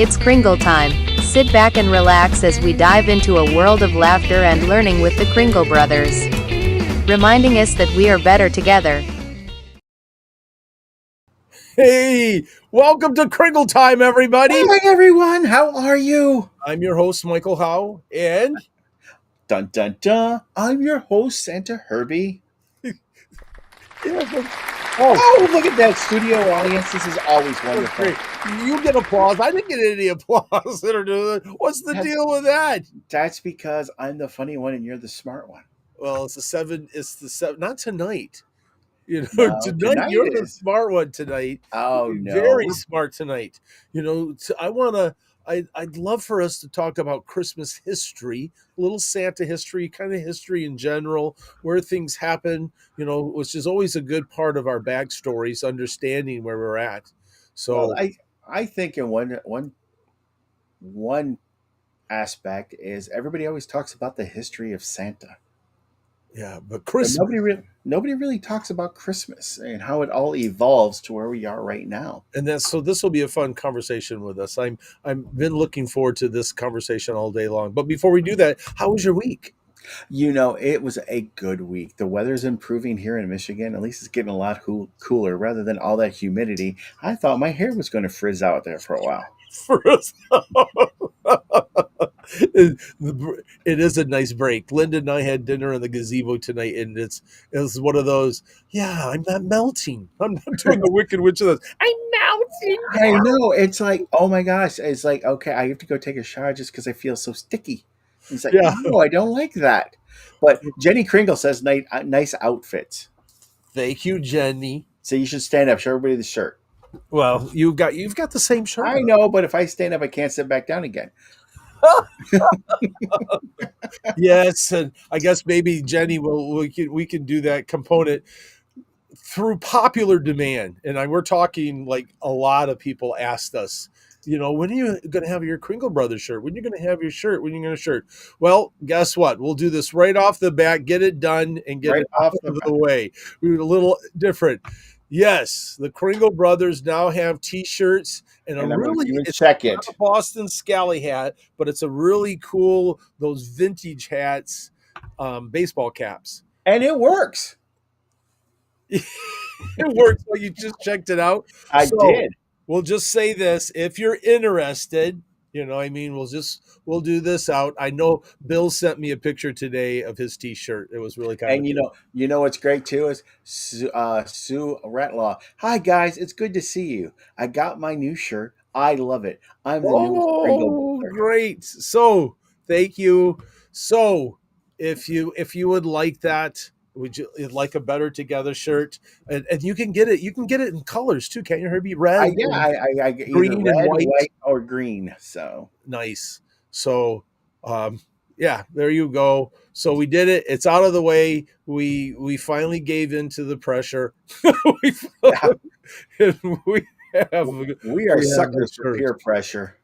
It's Kringle Time. Sit back and relax as we dive into a world of laughter and learning with the Kringle Brothers, reminding us that we are better together. Hey, welcome to Kringle Time, everybody. Hi, everyone. How are you? I'm your host, Michael Howe, and Dun, dun, dun. I'm your host, Santa Herbie. Oh, look at that studio audience. This is always wonderful. great. You get applause. I didn't get any applause. What's the deal with that? That's because I'm the funny one and you're the smart one. Well, it's the seven. Not tonight. No, Tonight you're it the is. smart one tonight. Oh, You're no. very smart tonight. I'd love for us to talk about Christmas history, a little Santa history, kind of history in general, where things happen, which is always a good part of our backstories, understanding where we're at. So Well, I think in one aspect is everybody always talks about the history of Santa. yeah, but But Christmas. nobody really talks about Christmas and how it all evolves to where we are right now. And so this will be a fun conversation with us. I've been looking forward to this conversation all day long. But before we do that, how was your week? It was a good week. The weather's improving here in Michigan. At least it's getting a lot cooler rather than all that humidity. I thought my hair was going to frizz out there for a while. For us. It is a nice break. Linda and I had dinner in the gazebo tonight, and it's one of those. Yeah, I'm not melting. I'm not doing the Wicked Witch of this. I'm melting. I know. It's like, oh my gosh. It's like, okay, I have to go take a shower just because I feel so sticky. It's like, Yeah. no, I don't like that. But Jenny Kringle says nice outfits. Thank you, Jenny. So you should stand up, show everybody the shirt. Well, you've got the same shirt. I know, but if I stand up, I can't sit back down again. Yes, and I guess maybe Jenny we can do that component through popular demand. And we're talking like a lot of people asked us, when are you going to have your Kringle Brothers shirt? When are you going to have your shirt? When are you going to shirt? Well, guess what? We'll do this right off the bat, get it done, and get Right it off of the way. We're a little different. Yes, the Kringle Brothers now have T-shirts and it's check it. not a Boston Scally hat, but it's a really cool those vintage hats, baseball caps. And it works. It works. Well, you just checked it out. I did. We'll just say this: if you're interested, we'll do this out. I know Bill sent me a picture today of his T-shirt. It was really kind And of you know what's great too is Sue Ratlaw. Hi guys, it's good to see you. I got my new shirt. I love it. I'm the new Kringle Brother. Great. So thank you. So if you would like that, would you like a Better Together shirt? And you can get it. You can get it in colors too, can't you, Herbie? Red, I get green, either red, and white, or green. So nice. So yeah, there you go. So we did it. It's out of the way. We finally gave in to the pressure. we are suckers for peer pressure.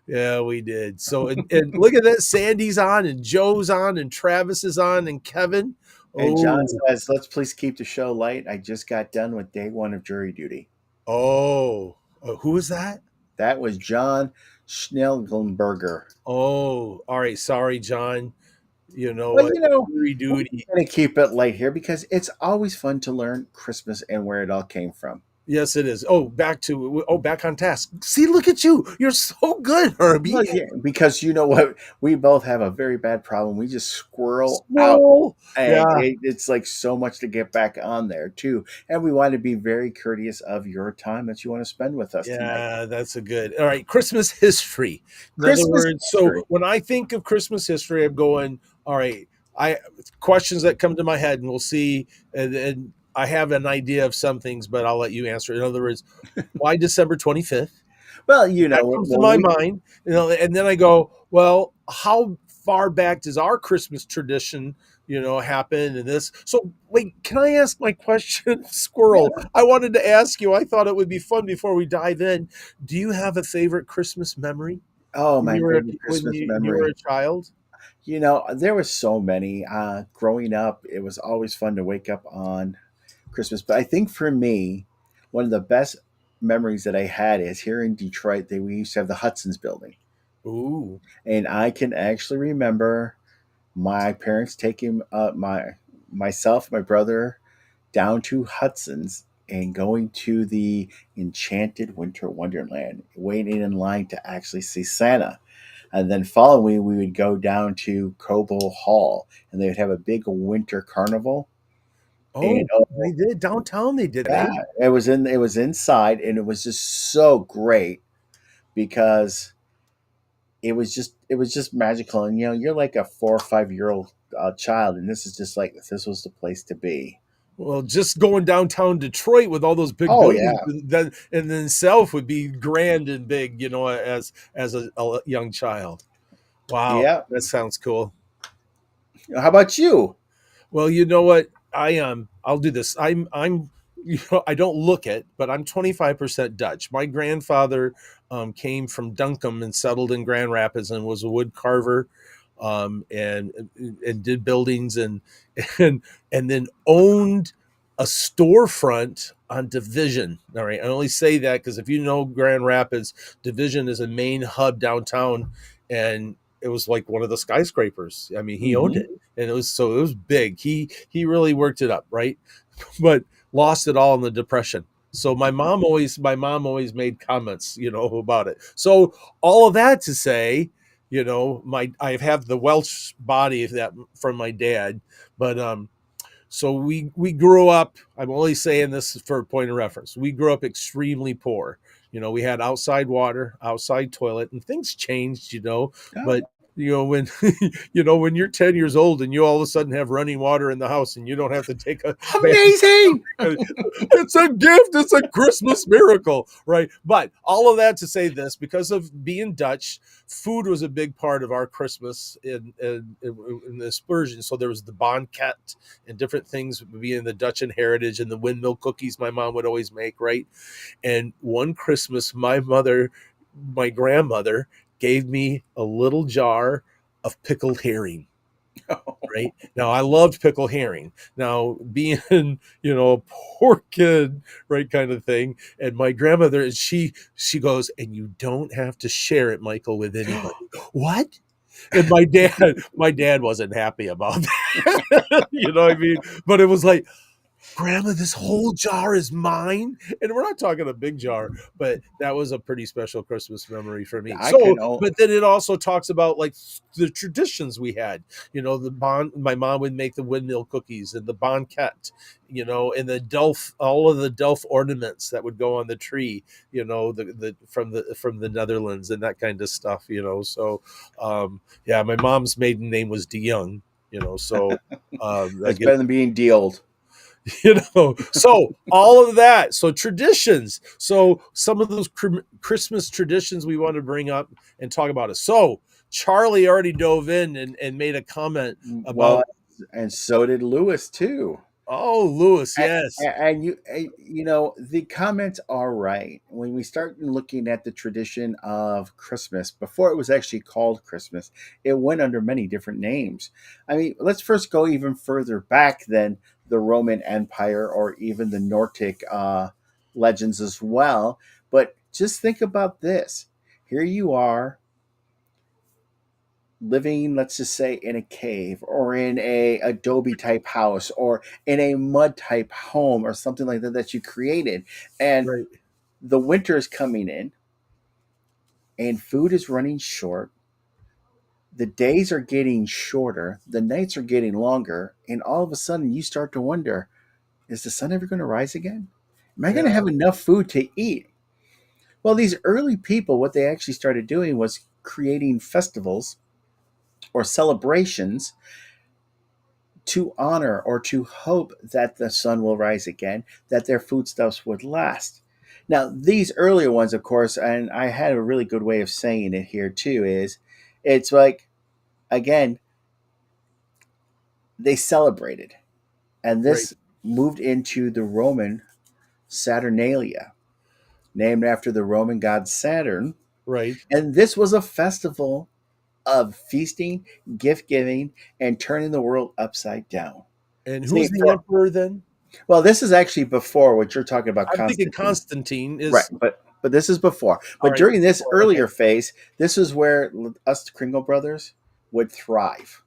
Yeah, we did. So and look at that. Sandy's on, and Joe's on, and Travis is on, and Kevin. And John says, let's please keep the show light. I just got done with day 1 of jury duty. Oh, who was that? That was John Schnellgenberger. Oh, all right. Sorry, John. Jury duty. I'm going to keep it light here because it's always fun to learn Christmas and where it all came from. Yes, it is. Back on task. See, look at you. You're so good, Well, Herbie. yeah, because you know what? We both have a very bad problem. We just squirrel out. Squirrel. And Yeah. it's like so much to get back on there, too. And we want to be very courteous of your time that you want to spend with us tonight. Yeah, that's a good. All right, Christmas history. In other Christmas words, so history. when I think of Christmas history, I'm going, all right, I questions that come to my head, and we'll see. And I have an idea of some things, but I'll let you answer. In other words, why December 25th? Well, you That know, comes to well, my mind, and then I go, well, how far back does our Christmas tradition, happen in this? So, wait, can I ask my question, Squirrel? yeah. I wanted to ask you. I thought it would be fun before we dive in. Do you have a favorite Christmas memory Oh, when my you were favorite when Christmas you were memory. a child? You know, there were so many. Growing up, it was always fun to wake up on Christmas. But I think for me, one of the best memories that I had is here in Detroit. We used to have the Hudson's building, Ooh, and I can actually remember my parents taking myself, my brother, down to Hudson's and going to the Enchanted Winter Wonderland, waiting in line to actually see Santa. And then following, we would go down to Cobo Hall, and they would have a big winter carnival. And oh, oh they did downtown. They did, yeah, eh? it was inside, and it was just so great because it was just magical. And you know, you're like a 4 or 5 year old child, and this is just like this was the place to be. Well, just going downtown Detroit with all those big Oh buildings, yeah, then in itself would be grand and big, as a young child. Wow, yeah. that sounds cool. How about you? Well, you know what? I'll do this. I don't look it, but I'm 25% Dutch. My grandfather came from Duncombe and settled in Grand Rapids and was a wood carver, and did buildings and and then owned a storefront on Division. All right, I only say that because if you know Grand Rapids, Division is a main hub downtown, and it was like one of the skyscrapers. I mean, he owned Hmm. it, and it was big. He really worked it up, right? But lost it all in the depression. So my mom always made comments, about it. So all of that to say, my I have the Welsh body of that from my dad, but so we grew up. I'm only saying this for a point of reference. We grew up extremely poor. We had outside water, outside toilet, and things changed. But Oh, when when you're 10 years old and you all of a sudden have running water in the house and you don't have to take a bath, amazing! it's a gift. It's a Christmas miracle, right? But all of that to say this, because of being Dutch, food was a big part of our Christmas in the aspersion. So there was the banquet and different things being the Dutch and heritage and the windmill cookies my mom would always make, right? And one Christmas, my grandmother gave me a little jar of pickled herring. Right now, I loved pickled herring. Now, being a poor kid, right, kind of thing. And my grandmother, she goes, and you don't have to share it, Michael, with anybody. What? And my dad wasn't happy about that. You know what I mean? But it was like, Grandma, this whole jar is mine. And we're not talking a big jar, but that was a pretty special Christmas memory for me. I can. So, but then it also talks about like the traditions we had. My mom would make the windmill cookies and the banquet, and the Delft, all of the Delft ornaments that would go on the tree, the from the Netherlands and that kind of stuff, yeah, my mom's maiden name was De Young, so that It's gives better than being dealed. so all of that, so traditions, so some of those Christmas traditions we want to bring up and talk about it. So Charlie already dove in and made a comment Well, about, and so did Lewis too. oh, Lewis, yes. And you know, the comments are right. When we start looking at the tradition of Christmas, before it was actually called Christmas, it went under many different names. I mean, let's first go even further back than the Roman Empire or even the Nordic legends as well. But just think about this. Here you are, living, let's just say, in a cave or in a adobe type house or in a mud type home or something like that that you created, and Right. the winter is coming in and food is running short, the days are getting shorter, the nights are getting longer, and all of a sudden you start to wonder, is the sun ever going to rise again? Am I going to Yeah. have enough food to eat? Well, these early people, what they actually started doing was creating festivals or celebrations to honor or to hope that the sun will rise again, that their foodstuffs would last. Now, these earlier ones, of course, and I had a really good way of saying it here too, is it's like, again, they celebrated. And Right. this moved into the Roman Saturnalia, named after the Roman god Saturn. Right. And this was a festival of feasting, gift giving, and turning the world upside down. And who See, was the emperor then? well, this is actually before what you're talking about, I'm thinking Constantine. Constantine Right, is but this is before. all But right. during this Before, okay. earlier phase, this is where us the Kringle brothers would thrive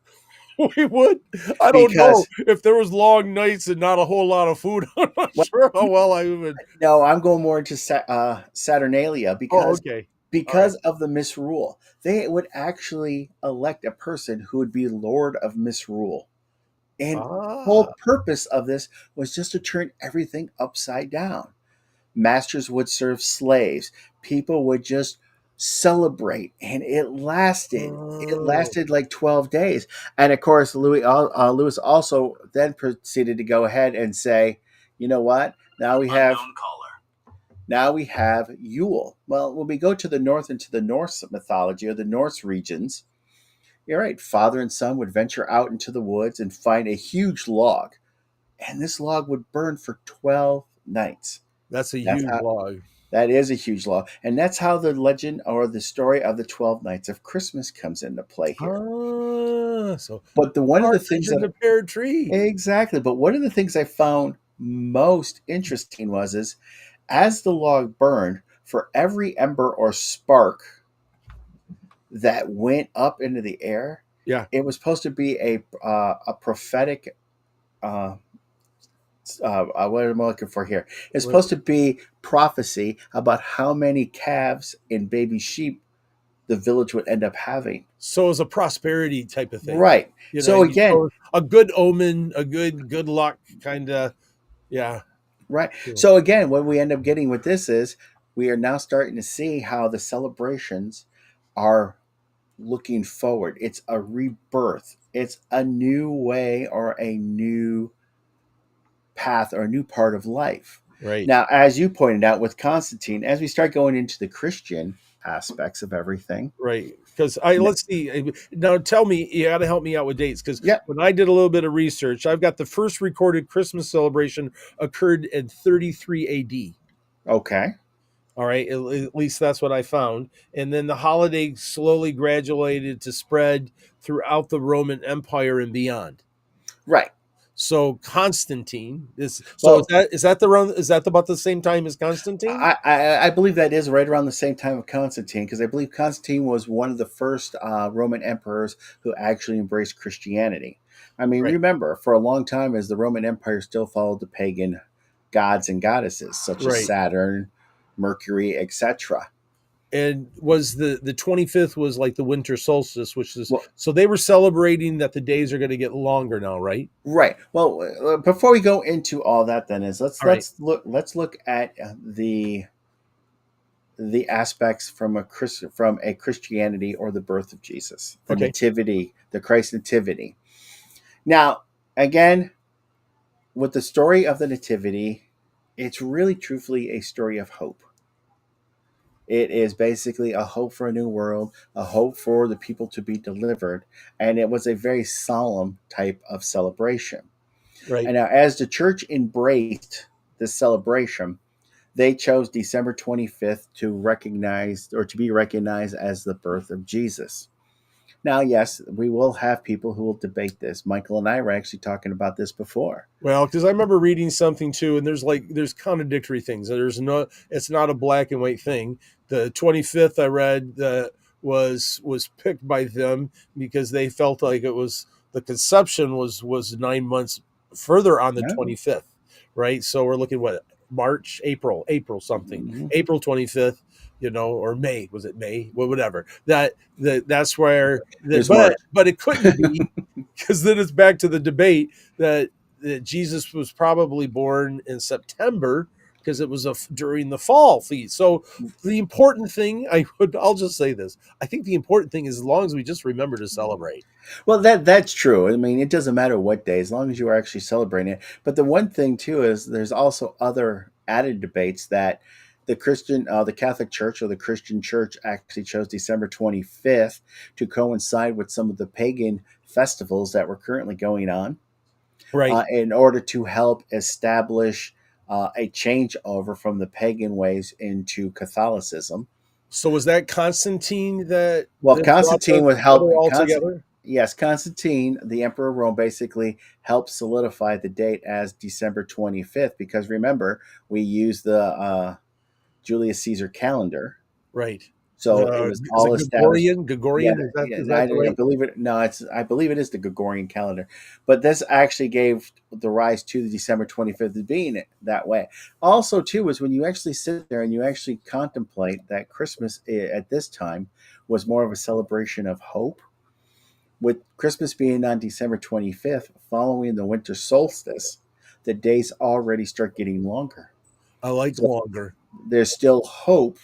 We would. I don't know because if there was long nights and not a whole lot of food. I'm not well, sure how well I would. no, I'm going more into Saturnalia Oh, okay. All right. because of the misrule. They would actually elect a person who would be Lord of Misrule. And the Ah. whole purpose of this was just to turn everything upside down. Masters would serve slaves. People would just celebrate, and it lasted. It Oh. lasted like 12 days. And of course, Lewis also then proceeded to go ahead and say, you know what? Now we have Yule. Well, when we go to the north into the Norse mythology or the Norse regions, you're right. Father and son would venture out into the woods and find a huge log, and this log would burn for 12 nights. That's a That's huge how log. that is a huge log, and that's how the legend or the story of the 12 nights of Christmas comes into play here. Ah, so But the one of the things partridge in that the pear tree. exactly, but one of the things I found most interesting was is as the log burned, for every ember or spark that went up into the air, Yeah. it was supposed to be a prophetic. Uh, what am I looking for here? It's What- supposed to be prophecy about how many calves and baby sheep the village would end up having. So it's a prosperity type of thing. Right. You know, So again, so a good omen, a good luck kind of. Yeah. right. Cool. So again, what we end up getting with this is we are now starting to see how the celebrations are looking forward. It's a rebirth. It's a new way or a new path or a new part of life. Right. Now, as you pointed out with Constantine, as we start going into the Christian aspects of everything, Right. Because I n- let's see. Now tell me, you got to help me out with dates. Because yeah, when I did a little bit of research, I've got the first recorded Christmas celebration occurred in 33 AD. okay, All right. At least that's what I found. And then the holiday slowly graduated to spread throughout the Roman Empire and beyond. right. So Constantine is so Well, is that about the same time as Constantine? I believe that is right around the same time of Constantine because I believe Constantine was one of the first Roman emperors who actually embraced Christianity. I mean, Right. remember, for a long time, as the Roman Empire still followed the pagan gods and goddesses such as Right. Saturn, Mercury, etc. And was the 25th was like the winter solstice, which is Well, so they were celebrating that the days are going to get longer now, right? right. Well, before we go into all that, then is All right. let's look at the aspects from from a Christianity or the birth of Jesus, the Okay. nativity, the Christ nativity. Now, again, with the story of the nativity, it's really truthfully a story of hope. It is basically a hope for a new world, a hope for the people to be delivered, and it was a very solemn type of celebration. Right. And now, as the church embraced this celebration, they chose December 25th to recognize or to be recognized as the birth of Jesus. Now, yes, we will have people who will debate this. Michael and I were actually talking about this before. Well, because I remember reading something too, and there's contradictory things. It's not a black and white thing. The 25th I read was picked by them because they felt like it was the conception was 9 months further on the Yeah. 25th, right? So we're looking what March, April something, Mhm. April 25th, or May, was it May? Well, whatever. That's where It that, was March. but it couldn't be because then it's back to the debate that Jesus was probably born in September because it was during the fall feast. So the important thing, I'll just say this: I think the important thing is as long as we just remember to celebrate. Well, that's true. I mean, it doesn't matter what day, as long as you are actually celebrating it. But the one thing too is there's also other added debates that the Catholic Church or the Christian Church actually chose December 25th to coincide with some of the pagan festivals that were currently going on, Right. in order to help establish a changeover from the pagan ways into Catholicism. So was that Constantine Well, that brought Constantine would help. together all together? Yes, Constantine, the Emperor of Rome, basically helped solidify the date as December 25th because remember, we use the Julius Caesar calendar. Right. So it was Is all it established. Gregorian? Yeah, Gregorian? yeah, Is that the I right? believe it. No, I believe it is the Gregorian calendar, but this actually gave the rise to the December 25th as being it that way. Also, too, is when you actually sit there and you actually contemplate that Christmas at this time was more of a celebration of hope. With Christmas being on December 25th, following the winter solstice, the days already start getting longer. I like So longer. there's still hope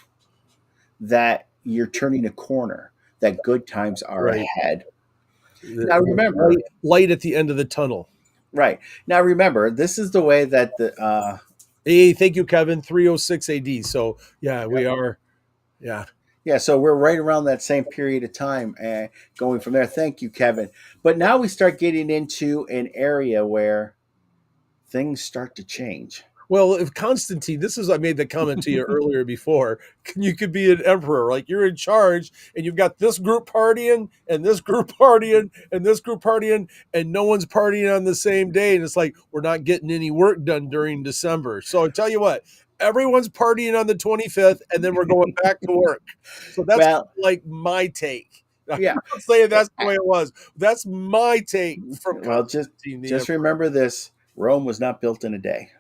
that you're turning a corner, that good times are Right. ahead. Now The remember, light at the end of the tunnel. right. Now remember, this is the way that the Hey, thank you, Kevin. 306 AD. So yeah, we are. Yeah. yeah, so we're right around that same period of time going from there. Thank you, Kevin. But now we start getting into an area where things start to change. Well, if Constantine, this is I made the comment to you earlier before. You could be an emperor, like you're in charge, and you've got this group partying, and this group partying, and this group partying, and no one's partying on the same day, and it's like we're not getting any work done during December. So I tell you what, everyone's partying on the 25th, and then we're going back to work. So that's Well, like my take. I'm yeah. not saying that's the way it was. That's my take from Well, just Constantine the just emperor. remember this: Rome was not built in a day.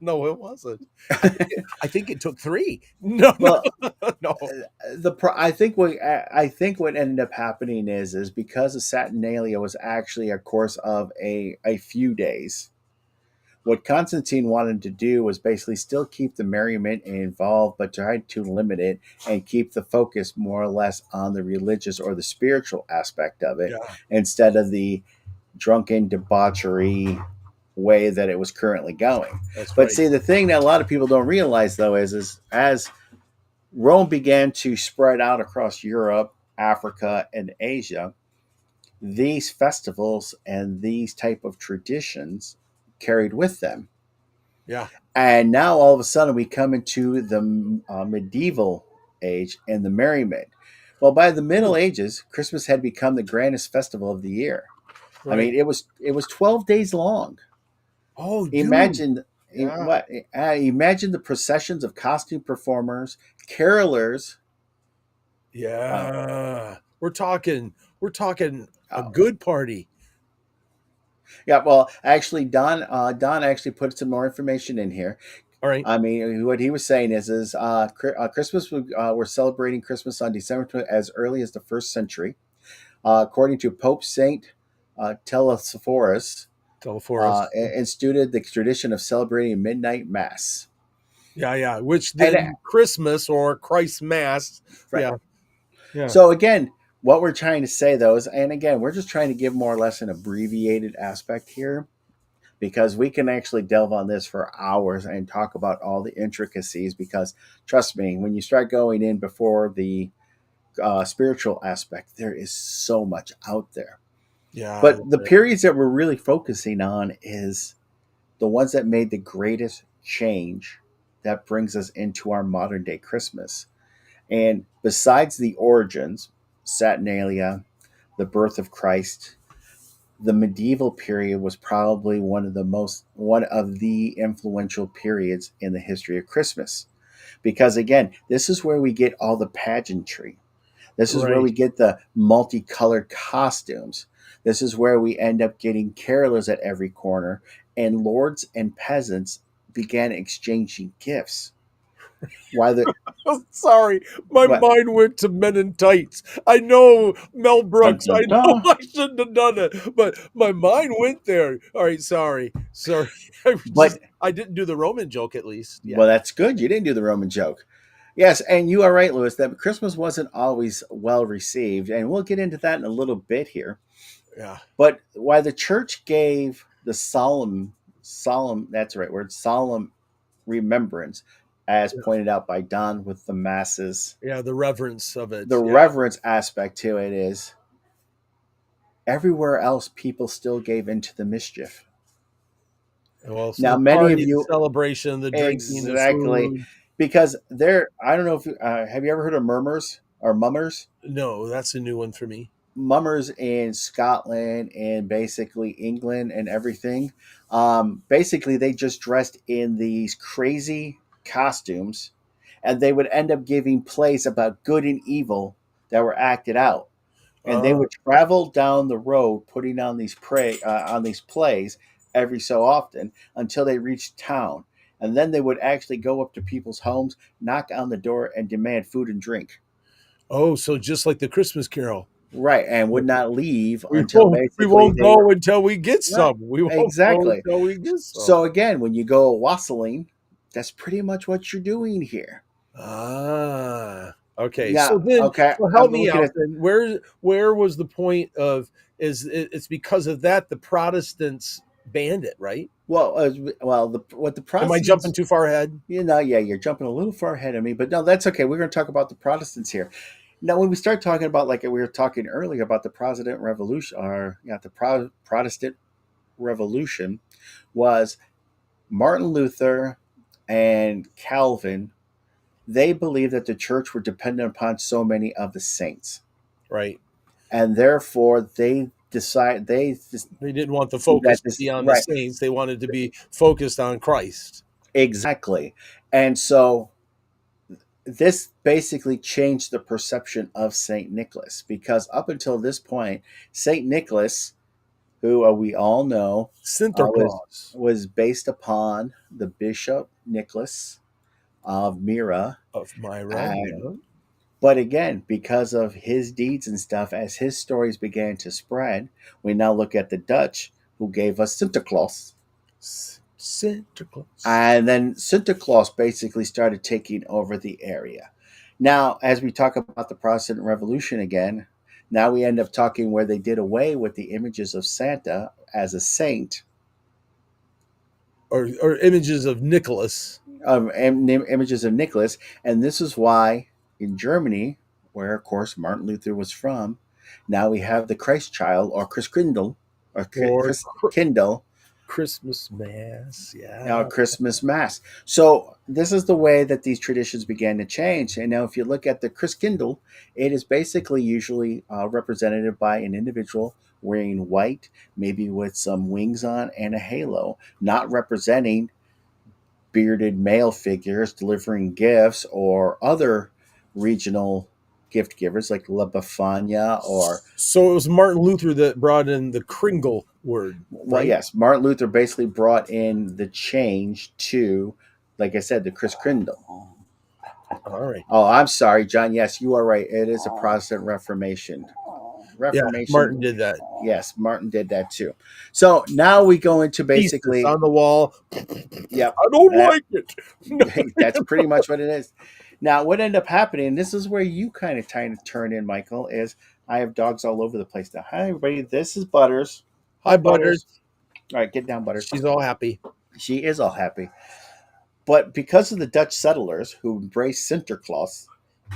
No, it wasn't. I think it took three. No, Well, no. I think what ended up happening is because the Saturnalia was actually a course of a few days. What Constantine wanted to do was basically still keep the merriment involved, but try to limit it and keep the focus more or less on the religious or the spiritual aspect of it Yeah, instead of the drunken debauchery way that it was currently going. that's But right. see, the thing that a lot of people don't realize though is as Rome began to spread out across Europe, Africa, and Asia, these festivals and these type of traditions carried with them. Yeah. And now all of a sudden we come into the medieval age and the merriment. Well, by the Middle Ages, Christmas had become the grandest festival of the year. I Right. mean, it was 12 days long. Oh, dude. Imagine Yeah. imagine the processions of costume performers, carolers. Uh, Yeah. We're talking a uh, good party. yeah, well, actually, Don actually put some more information in here. All right. I mean, what he was saying is Christmas. We're celebrating Christmas on December 20th as early as the first century, according to Pope Saint Telesphorus, Teleforest. instituted the tradition of celebrating midnight mass. Yeah, yeah. Which And then Christmas or Christ Mass. right, Yeah. Yeah. so again, what we're trying to say though is, and again, we're just trying to give more or less an abbreviated aspect here because we can actually delve on this for hours and talk about all the intricacies. Because trust me, when you start going in before the spiritual aspect, there is so much out there. Yeah. But the periods that we're really focusing on is the ones that made the greatest change that brings us into our modern day Christmas. And besides the origins, Saturnalia, the birth of Christ, the medieval period was probably one of the influential periods in the history of Christmas. Because again, this is where we get all the pageantry. This is where Right. we get the multicolored costumes. This is where we end up getting carolers at every corner, and lords and peasants began exchanging gifts. Why the Sorry, my what? mind went to Men in Tights. I know Mel Dun, Brooks. I dun, know dun. I shouldn't have done it, but my mind went there. All right, sorry. But I didn't do the Roman joke at least. well, Yeah, that's good. You didn't do the Roman joke. Yes, and you are right, Lewis, that Christmas wasn't always well received, and we'll get into that in a little bit here. yeah, But why the church gave the solemn, that's the right word, solemn remembrance, as yeah, pointed out by Don with the masses, yeah. The reverence of the it. Yeah. reverence aspect to it is everywhere else people still gave into the mischief. Well, so Now, the many of party, the you celebration, the drinking, the exactly food. because there. I don't know if you have you ever heard of murmurs or mummers? No, that's a new one for me. Mummers in Scotland and basically England and everything. Basically, they just dressed in these crazy costumes, and they would end up giving plays about good and evil that were acted out. And they Uh, would travel down the road, putting on these plays every so often until they reached town, and then they would actually go up to people's homes, knock on the door, and demand food and drink. oh, so just like the Christmas Carol. Right, and would not leave We until won't we basically won't they were go until we get right. some. We won't go Exactly. until we get some. So again, when you go wassailing, that's pretty much what you're doing here. Ah, okay. Yeah. So then, Okay. so help I'm me looking out at then. Where was the point of it's because of that the Protestants banned it, right? what the Am I jumping Protestants. too far ahead? Yeah, you're jumping a little far ahead of me, but no, that's okay. We're going to talk about the Protestants here. Now, when we start talking about, like we were talking earlier about the Protestant Revolution, or yeah, the Protestant Revolution, was Martin Luther and Calvin. They believed that the church were dependent upon so many of the saints, Right. and therefore they decide they They didn't want the that focus to this be on the right saints. They wanted to be focused on Christ. exactly, and so this basically changed the perception of Saint Nicholas because up until this point, Saint Nicholas, who we all know, Santa was Claus based upon the Bishop Nicholas of Myra, of Myra. and Yeah. but again, because of his deeds and stuff, as his stories began to spread, we now look at the Dutch, who gave us Santa Claus. Santa Claus. And then Santa Claus basically started taking over the area. Now, as we talk about the Protestant Revolution again, now we end up talking where they did away with the images of Santa as a saint, Or images of Nicholas. images of Nicholas. And this is why in Germany, where of course Martin Luther was from, now we have the Christ child or Chris Kindle or Or Chris Kindle Christmas Mass. now Yeah. Christmas Mass. So this is the way that these traditions began to change. And now, if you look at the Christkindl, it is basically usually represented by an individual wearing white, maybe with some wings on and a halo, not representing bearded male figures delivering gifts or other regional gift givers like La Befania or So it was Martin Luther that brought in the Kringle word, well, right? yes, Martin Luther basically brought in the change to, like I said, the Chris Kringle. All right. Oh, I'm sorry, John. Yes, you are right. It is a Protestant Reformation. Yeah, Reformation. Martin did that. Yes, Martin did that too. So now we go into Thesis basically, on the wall. yep, I don't that like it. that's pretty much what it is. Now, what ended up happening, and this is where you kind of turn in, Michael, is I have dogs all over the place now. Hi, everybody. This is Butters. Hi, Butters. All right, get down, Butters. She's all happy. She is all happy. But because of the Dutch settlers who embraced Sinterklaas,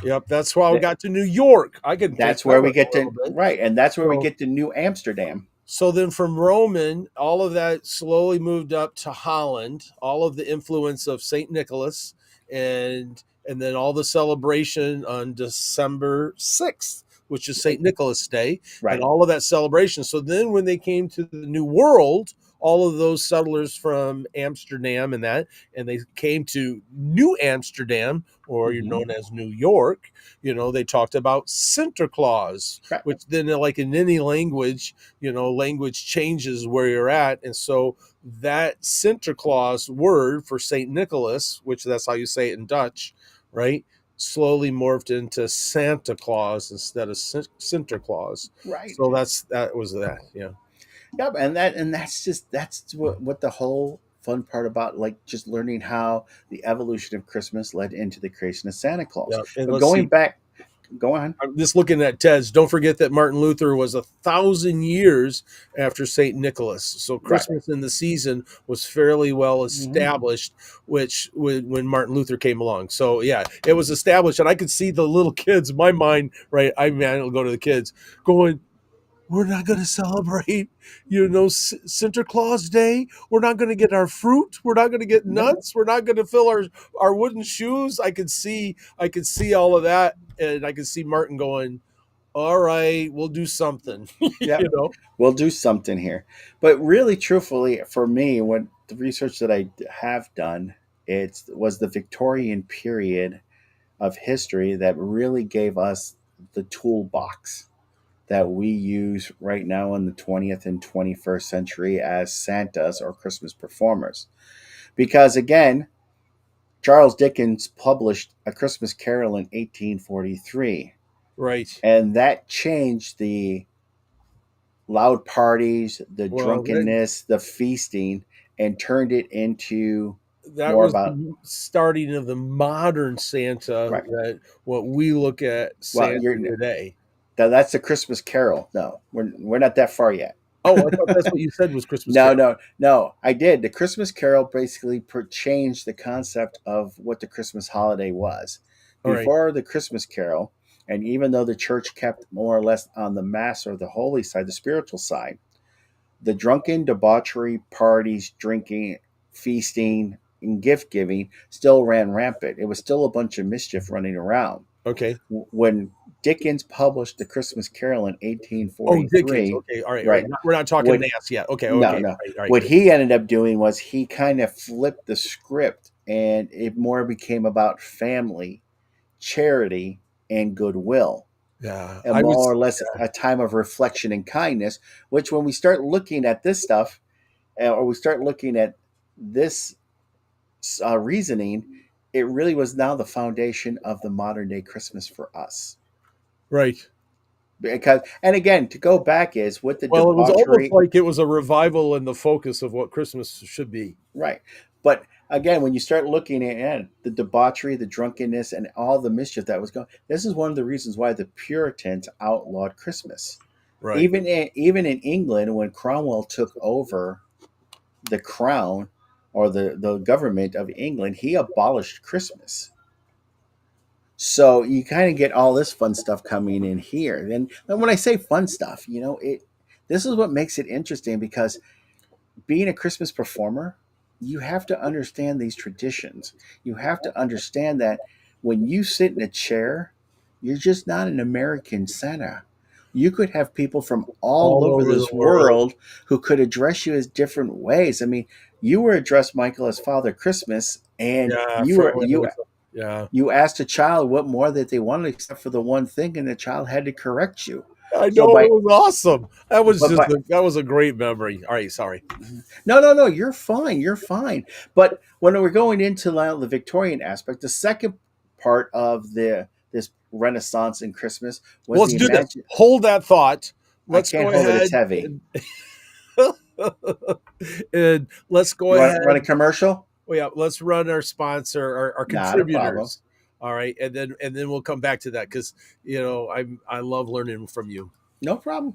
Yep, that's why we that, got to New York. I can take that's that where we up a get little to, bit. right, and that's where we So, get to New Amsterdam. so then from Roman, all of that slowly moved up to Holland. All of the influence of Saint Nicholas, and then all the celebration on December 6th, which is Saint Nicholas Day, and Right. all of that celebration. So then when they came to the New World, all of those settlers from Amsterdam and they came to New Amsterdam, or you're Mm-hmm. known as New York. They talked about Santa Claus, Right. which then, like in any language, language changes where you're at. And so that Santa Claus word for Saint Nicholas, which that's how you say it in Dutch, right? Slowly morphed into Santa Claus instead of Santa Claus. Right. So that was that. Yeah. Yep. That's what the whole fun part about, like, just learning how the evolution of Christmas led into the creation of Santa Claus. Yeah. And But let's going see. back, go on. I'm just looking at Ted's. Don't forget that Martin Luther was 1,000 years after Saint Nicholas. So Right. Christmas in the season was fairly well Mm-hmm. established, which when Martin Luther came along. So yeah, it was established, and I could see the little kids in my mind. Right, I mean, I'll go to the kids going, "We're not going to celebrate, Santa Claus Day. We're not going to get our fruit. We're not going to get No. nuts. We're not going to fill our wooden shoes." I could see all of that, and I could see Martin going, "All right, we'll do something." Yeah. you know. We'll do something here. But really, truthfully, for me, what the research that I have done, it was the Victorian period of history that really gave us the toolbox that we use right now in the 20th and 21st century as Santas or Christmas performers. Because again, Charles Dickens published A Christmas Carol in 1843, Right. and that changed the loud parties, the Well, drunkenness, the feasting, and turned it into that more was about, the starting of the modern Santa, right. that what we look at Well, Santa today. that's a Christmas Carol. No, we're not that far yet. Oh, I thought that's what you said was Christmas No, Carol. no. I did. The Christmas Carol basically changed the concept of what the Christmas holiday was. All right. Before the Christmas Carol, and even though the church kept more or less on the mass or the holy side, the spiritual side, the drunken debauchery, parties, drinking, feasting, and gift giving still ran rampant. It was still a bunch of mischief running around. Okay. When Dickens published The Christmas Carol in Oh, Dickens. 1843, Okay. All right. right? We're not talking What, Nass yet. Okay. no, Okay. no. All right. What Good. he ended up doing was he kind of flipped the script, and it more became about family, charity, and goodwill. Yeah. And more or less a time of reflection and kindness, which when we start looking at this stuff, or we start looking at this reasoning, it really was now the foundation of the modern day Christmas for us. Right. Because, and again, to go back is with the Well, it was almost debauchery, like it was a revival and the focus of what Christmas should be. right? But again, when you start looking at the debauchery, the drunkenness, and all the mischief that was going, this is one of the reasons why the Puritans outlawed Christmas. Right. Even in England, when Cromwell took over the crown or the government of England, he abolished Christmas. So you kind of get all this fun stuff coming in here. And when I say fun stuff, this is what makes it interesting, because being a Christmas performer, you have to understand these traditions. You have to understand that when you sit in a chair, you're just not an American Santa. You could have people from all over this the world who could address you as different ways. I mean, you were addressed, Michael, as Father Christmas, and you asked a child what more that they wanted except for the one thing, and the child had to correct you. I know, it was awesome. That was that was a great memory. All right, sorry. No, you're fine. You're fine. But when we're going into the Victorian aspect, the second part of this Renaissance and Christmas was let's do this. Hold that thought. Let's I can't hold it. It's heavy. And let's go ahead. Run a commercial. Well, yeah, let's run our sponsor, our contributors. All right, and then we'll come back to that, because I love learning from you. No problem.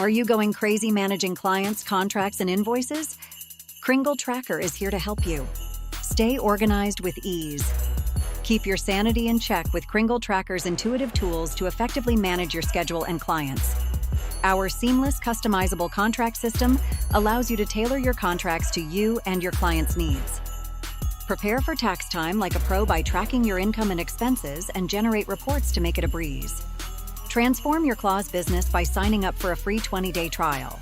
Are you going crazy managing clients, contracts, and invoices? Kringle Tracker is here to help you. Stay organized with ease. Keep your sanity in check with Kringle Tracker's intuitive tools to effectively manage your schedule and clients. Our seamless, customizable contract system allows you to tailor your contracts to you and your clients' needs. Prepare for tax time like a pro by tracking your income and expenses and generate reports to make it a breeze. Transform your Claus business by signing up for a free 20-day trial.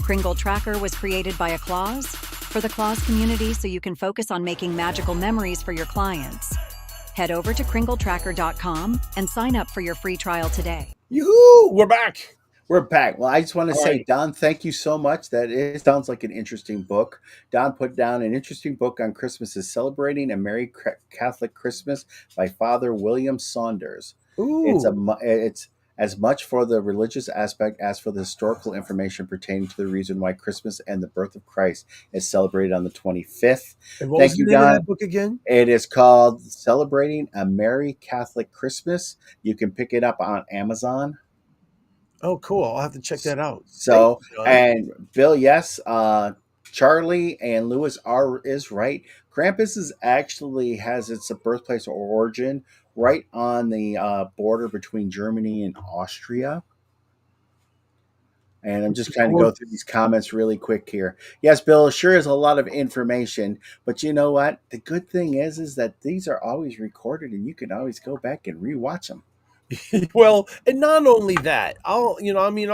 Kringle Tracker was created by a Claus for the Claus community so you can focus on making magical memories for your clients. Head over to kringletracker.com and sign up for your free trial today. Yoo-hoo! We're back. We're back. Well, I just want to All say, right. Don, thank you so much. It sounds like an interesting book. Don put down an interesting book on Christmas is Celebrating a Merry Catholic Christmas by Father William Saunders. It's Ooh. it's as much for the religious aspect as for the historical information pertaining to the reason why Christmas and the birth of Christ is celebrated on the 25th. And what Thank was you, the name of Don. that book again? It is called Celebrating a Merry Catholic Christmas. You can pick it up on Amazon. Oh, cool. I'll have to check that out. Thank So, you, John. and Bill, yes, Charlie and Lewis is right. Krampus actually has its birthplace or origin right on the border between Germany and Austria. And I'm just kind of go through these comments really quick here. Yes, Bill, sure is a lot of information, but you know what? The good thing is that these are always recorded, and you can always go back and rewatch them. Well, and not only that, I'll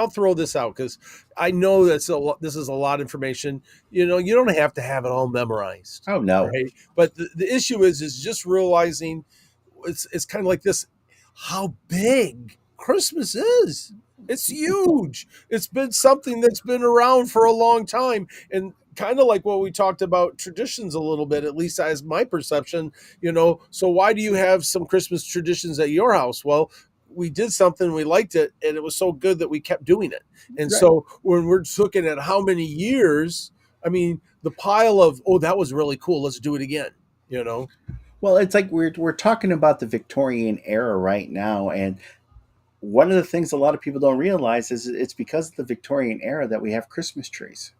throw this out because I know this is a lot of information. You don't have to have it all memorized. Oh no, right? But the issue is just realizing it's kind of like this: how big Christmas is. It's huge. It's been something that's been around for a long time, and kind of like what we talked about traditions a little bit, at least as my perception. So why do you have some Christmas traditions at your house? Well, we did something, we liked it, and it was so good that we kept doing it. And Right. so when we're looking at how many years, I mean, the pile of, oh, that was really cool, let's do it again. Well, it's like we're talking about the Victorian era right now, and one of the things a lot of people don't realize is it's because of the Victorian era that we have Christmas trees.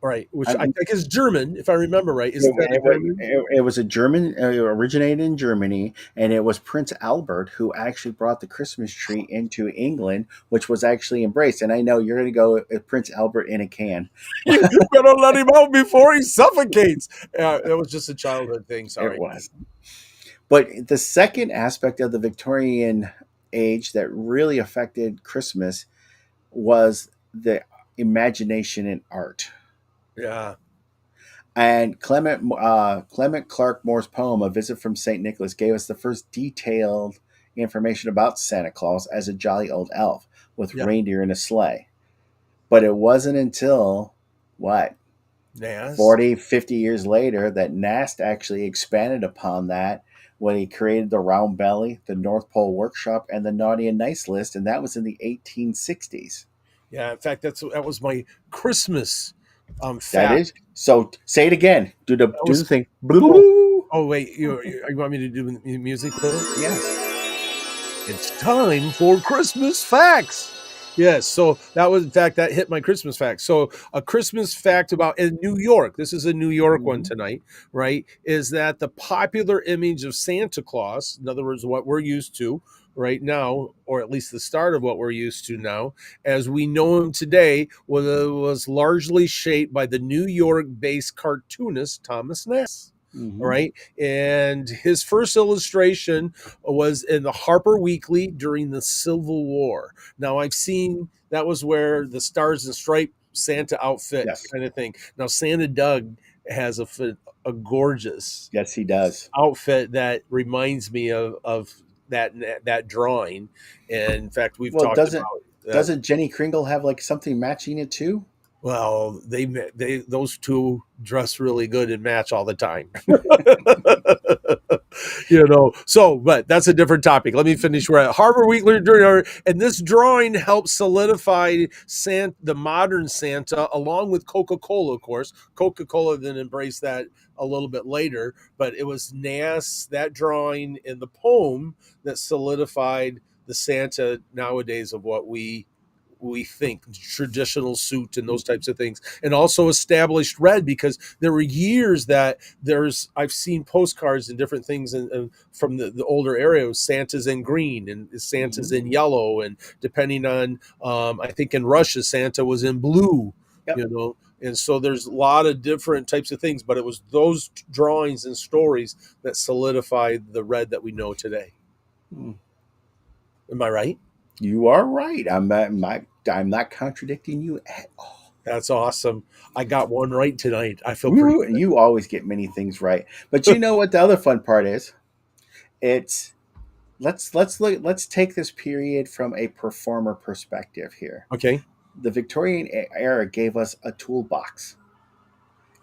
Right, which I think is German, if I remember right. Isn't that German? It was a German, originated in Germany, and it was Prince Albert who actually brought the Christmas tree into England, which was actually embraced. And I know you're going to go Prince Albert in a can. You better let him out before he suffocates. It was just a childhood thing. Sorry. It was. But the second aspect of the Victorian age that really affected Christmas was the imagination in art. Yeah. And Clement Clark Moore's poem, A Visit from St. Nicholas, gave us the first detailed information about Santa Claus as a jolly old elf with reindeer in a sleigh. But it wasn't until, what, Nast? 40, 50 years later that Nast actually expanded upon that when he created the Round Belly, the North Pole Workshop, and the Naughty and Nice list, and that was in the 1860s. Yeah, in fact, that was my Christmas fact. That is. So say it again. Do the thing. Oh wait, you want me to do the music? Yes. It's time for Christmas facts. Yes, so that was, in fact, that hit my Christmas fact. So a Christmas fact about in New York, this is a New York one tonight, right, is that the popular image of Santa Claus, in other words, what we're used to right now, or at least the start of what we're used to now, as we know him today, was largely shaped by the New York-based cartoonist Thomas Nast. Right. And his first illustration was in the Harper Weekly during the Civil War. Now I've seen that was where the Stars and Stripes Santa outfit kind of thing. Now Santa Doug has a gorgeous he does outfit that reminds me of that drawing. And in fact, we've talked about doesn't Jenny Kringle have like something matching it too? Well, those two dress really good and match all the time. So, but that's a different topic. Let me finish. We're at Harbor Weekly, and this drawing helps solidify the modern Santa, along with Coca-Cola, of course. Coca-Cola then embraced that a little bit later, but it was Nast, that drawing in the poem, that solidified the Santa nowadays of what we we think traditional suit and those types of things, and also established red, because there were years that I've seen postcards and different things and from the older areas. Santa's in green and Santa's Mhm. in yellow, and depending on I think in Russia Santa was in blue, Yep. and so there's a lot of different types of things, but it was those drawings and stories that solidified the red that we know today. Mm. Am I right? You are right. I'm not contradicting you at all. That's awesome. I got one right tonight. I feel pretty Woo, you always get many things right. But you know what the other fun part is? It's let's take this period from a performer perspective here. okay. The Victorian era gave us a toolbox.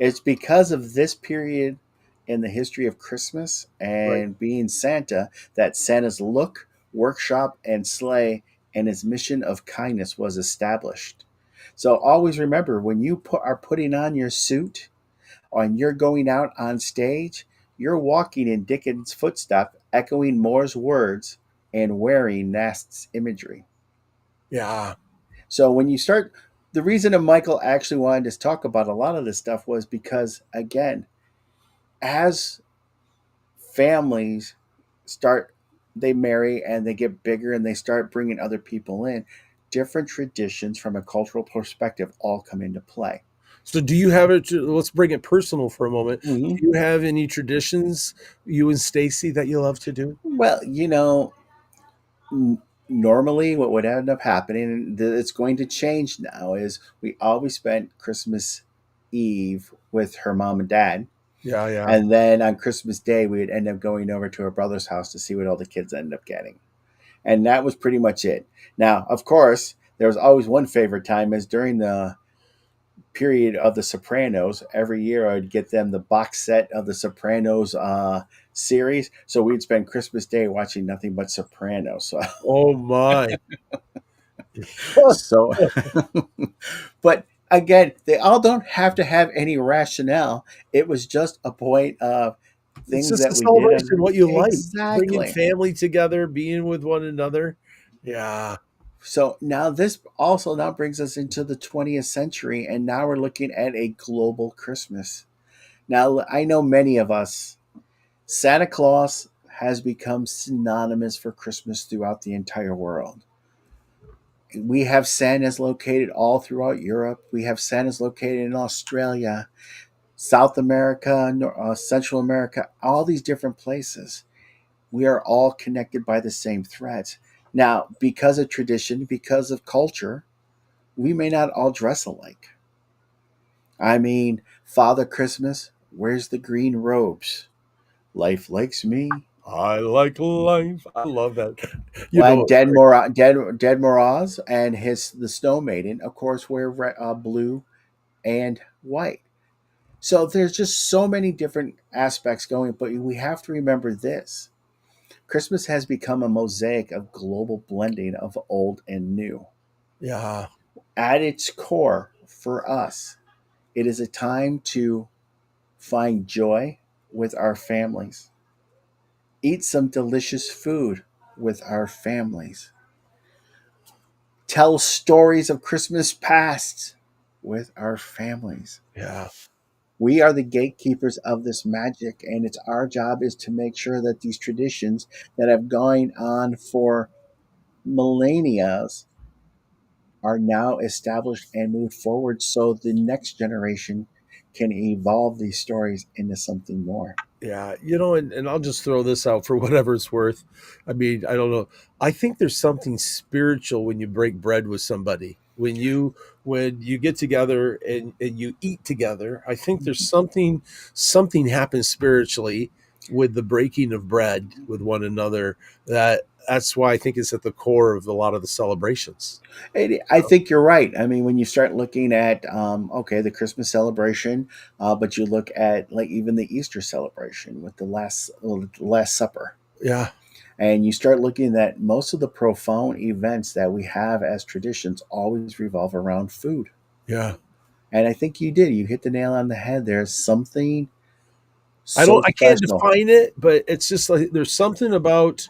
It's because of this period in the history of Christmas Right. and being Santa that Santa's look, workshop, and sleigh and his mission of kindness was established. So always remember when you are putting on your suit and you're going out on stage, you're walking in Dickens' footsteps, echoing Moore's words, and wearing Nast's imagery. Yeah. So when you start, the reason that Michael actually wanted to talk about a lot of this stuff was because, again, as families start, they marry and they get bigger and they start bringing other people in, different traditions from a cultural perspective all come into play. So do you have it? Let's bring it personal for a moment. Mm-hmm. Do you have any traditions, you and Stacy, that you love to do? Well, normally what would end up happening, and it's going to change now, is we always spent Christmas Eve with her mom and dad. Yeah, yeah. And then on Christmas Day, we'd end up going over to her brother's house to see what all the kids ended up getting. And that was pretty much it. Now, of course, there was always one favorite time is during the period of The Sopranos. Every year I'd get them the box set of the Sopranos series. So we'd spend Christmas Day watching nothing but Sopranos. Oh my. So but again, they all don't have to have any rationale. It was just a point of It's things just a that we did. celebration, what you like. Bringing Exactly. family together, being with one another. Yeah. So now this also now brings us into the 20th century, and now we're looking at a global Christmas. Now I know many of us, Santa Claus has become synonymous for Christmas throughout the entire world. We have Santas located all throughout Europe. We have Santas located in Australia, South America, Central America, all these different places. We are all connected by the same threads. Now, because of tradition, because of culture, we may not all dress alike. I mean, Father Christmas wears the green robes. Life likes me. I like life. I love that. And Sorry. Dead Moraz and the Snow Maiden, of course, wear blue and white. So there's just so many different aspects going, but we have to remember this. Christmas has become a mosaic of global blending of old and new. Yeah. At its core, for us, it is a time to find joy with our families, eat some delicious food with our families, tell stories of Christmas past with our families. Yeah. We are the gatekeepers of this magic, and it's our job is to make sure that these traditions that have gone on for millennia are now established and moved forward so the next generation can evolve these stories into something more. Yeah, and I'll just throw this out for whatever it's worth. I mean, I don't know. I think there's something spiritual when you break bread with somebody. When you get together and you eat together, I think there's something happens spiritually with the breaking of bread with one another. That's why I think it's at the core of a lot of the celebrations. I think you're right. I mean, when you start looking at okay, the Christmas celebration, but you look at like even the Easter celebration with the Last Supper, Yeah, and you start looking at most of the profound events that we have as traditions always revolve around food. yeah. And I think you hit the nail on the head. There's something I so don't. I can't special. define it, but it's just like there's something about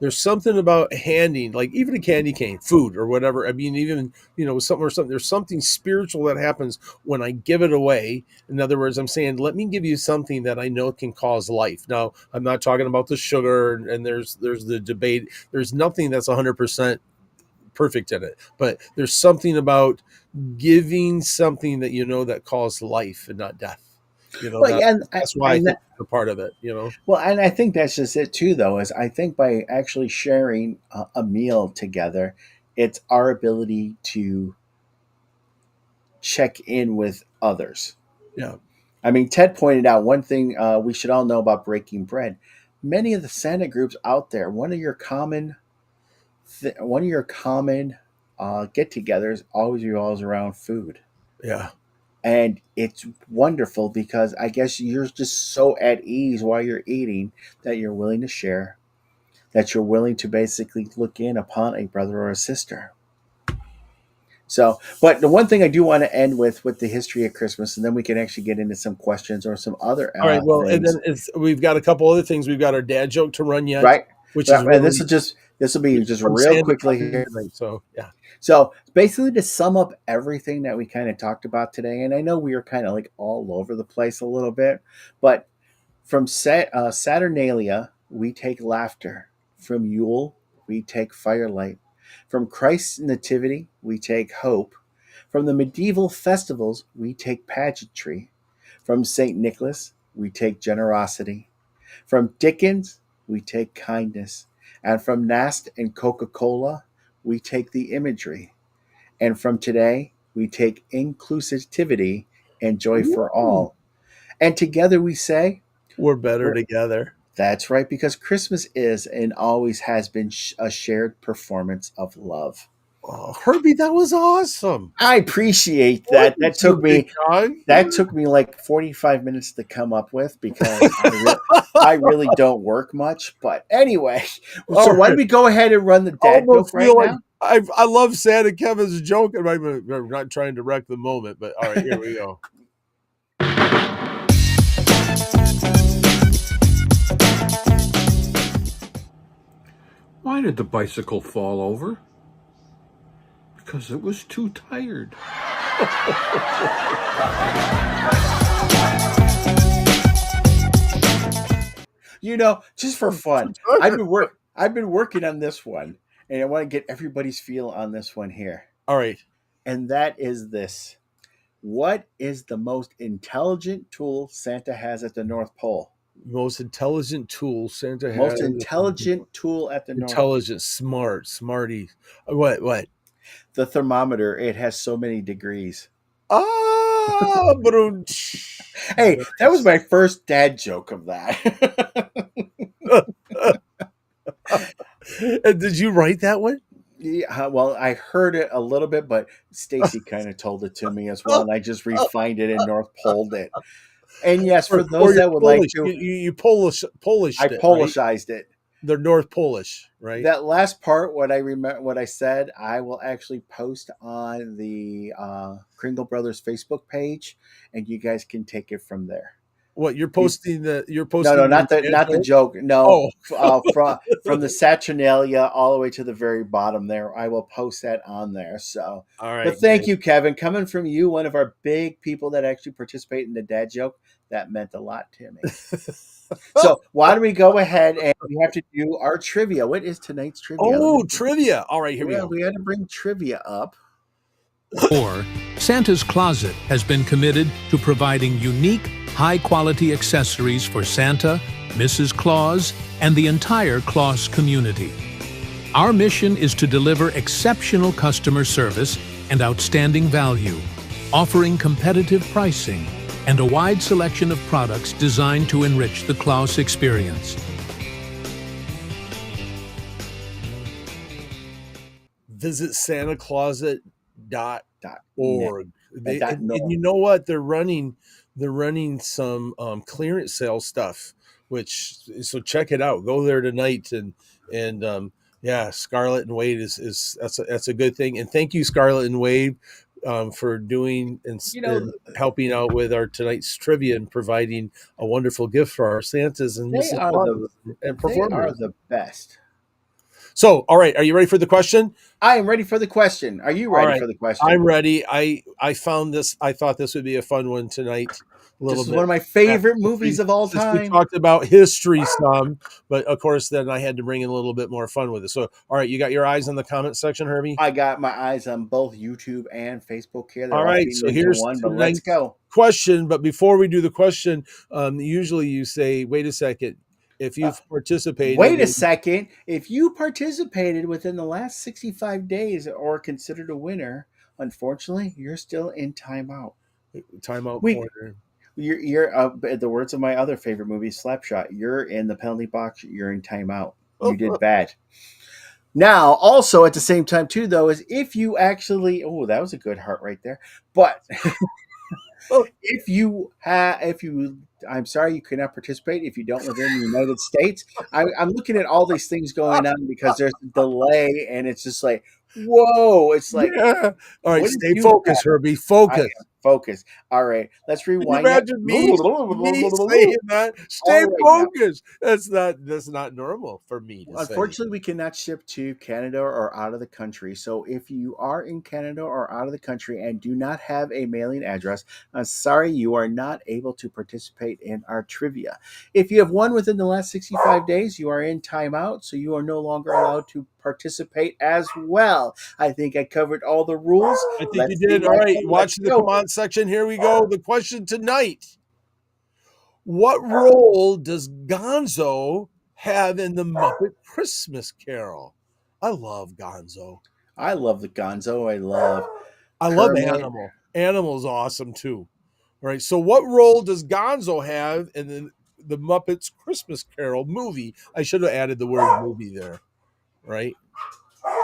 there's something about handing, like even a candy cane, food or whatever. I mean, even, something, there's something spiritual that happens when I give it away. In other words, I'm saying, let me give you something that I know can cause life. Now, I'm not talking about the sugar, and there's the debate. There's nothing that's 100% perfect in it, but there's something about giving something that that calls life and not death. Well, That's why I think a part of it. well, and I think that's just it too, though. Is I think by actually sharing a meal together, it's our ability to check in with others. Yeah. I mean, Ted pointed out one thing we should all know about breaking bread. Many of the Santa groups out there, one of your common get-togethers always revolves around food. Yeah. And it's wonderful because I guess you're just so at ease while you're eating that you're willing to share, that you're willing to basically look in upon a brother or a sister. So, but the one thing I do want to end with the history of Christmas, and then we can actually get into some questions or some other All right. Well, things. and then we've got a couple other things. We've got our dad joke to run yet, Right? which Right, is and really, this will be just from real Santa quickly Claus here. tonight, so yeah. So basically, to sum up everything that we kind of talked about today, and I know we were kind of like all over the place a little bit, but from Saturnalia, we take laughter. From Yule, we take firelight. From Christ's nativity, we take hope. From the medieval festivals, we take pageantry. From St. Nicholas, we take generosity. From Dickens, we take kindness. And from Nast and Coca-Cola, we take the imagery. And from today, we take inclusivity and joy for Ooh, all. And together we say, we're better together. that's right, because Christmas is and always has been a shared performance of love. Oh, Herbie, that was awesome. I appreciate Look that. at you, big dog. That took me like 45 minutes to come up with because I really don't work much. But anyway, so All why right. don't we go ahead and run the I dad almost joke right feel like now? I love Santa Kevin's joke, and I'm not trying to wreck the moment, but all right, here we go. Why did the bicycle fall over? Because it was too tired. Just for fun, I've been working on this one, and I want to get everybody's feel on this one here. All right. And that is this. What is the most intelligent tool Santa has at the North Pole? Most intelligent tool Santa has. Most intelligent tool at the North Pole. Intelligent, smart, smarty. What? The thermometer. It has so many degrees. Ah, but Hey, that was my first dad joke of that. And did you write that one? Yeah, well, I heard it a little bit, but Stacy kind of told it to me as well, and I just refined it and North Poled it. And yes, for those that would Polish, like to, you Polished I it, Polishized it. They're North Polish, right? That last part, what I remember, what I said, I will actually post on the Kringle Brothers Facebook page, and you guys can take it from there. What you're posting? No, Not the joke. No, Oh. from the Saturnalia all the way to the very bottom there. I will post that on there. So, All right. but thank you, Kevin, coming from you, one of our big people that actually participate in the dad joke. That meant a lot to me. So why don't we go ahead and we have to do our trivia? What is tonight's trivia? Oh, trivia! All right, here we go. We got to bring trivia up. Or Santa's Closet has been committed to providing unique, high-quality accessories for Santa, Mrs. Claus, and the entire Claus community. Our mission is to deliver exceptional customer service and outstanding value, offering competitive pricing and a wide selection of products designed to enrich the Claus experience. Visit SantaCloset.org. And you know what? They're running some clearance sale stuff, so check it out. Go there tonight and yeah, Scarlett and Wade that's a good thing. And thank you, Scarlett and Wade, for doing and helping out with our tonight's trivia and providing a wonderful gift for our Santas and Mrs. Claus and performers. They are the best. So, all right, are you ready for the question? I am ready for the question. Are you All ready right, for the question? I'm ready. I found this. I thought this would be a fun one tonight. A This little is one bit. of my favorite movies of all Since we time. talked about history some, but of course, then I had to bring in a little bit more fun with it. So, all right, you got your eyes on the comment section, Herbie? I got my eyes on both YouTube and Facebook here. They're All all right, feeding so into here's one, but let's tonight's go. question. But before we do the question, usually you say, "Wait a second." If Uh, you've participated Wait a in second. If you participated within the last 65 days or considered a winner, unfortunately, you're still in timeout. timeout We corner, you're the words of my other favorite movie, Slapshot. You're in the penalty box. You're in timeout. You did bad. Now, also at the same time too, though, is if you actually, oh, that was a good heart right there. But if you, I'm sorry, you cannot participate if you don't live in the United States. I'm looking at all these things going on because there's a delay, and it's just like, whoa, it's like, yeah. All right, what if stay you have? focused, Herbie. I Focus. am focused. All right, let's Can you rewind that. imagine me saying that? All Stay right, now. focused. That's not normal for me to say. Unfortunately, we cannot ship to Canada or out of the country. So if you are in Canada or out of the country and do not have a mailing address, I'm sorry, you are not able to participate in our trivia. If you have won within the last 65 days, you are in timeout, so you are no longer allowed to participate as well. I think I covered all the rules. I think you Let's see did. All my right, let's watch the go. comment section. Here we go. The question tonight: what role does Gonzo have in the Muppet Christmas Carol? I love Gonzo. I love the Gonzo. I love I love Kermit. Animal. Animal's awesome too. All right. So, what role does Gonzo have in the Muppets Christmas Carol movie? I should have added the word movie there. Right.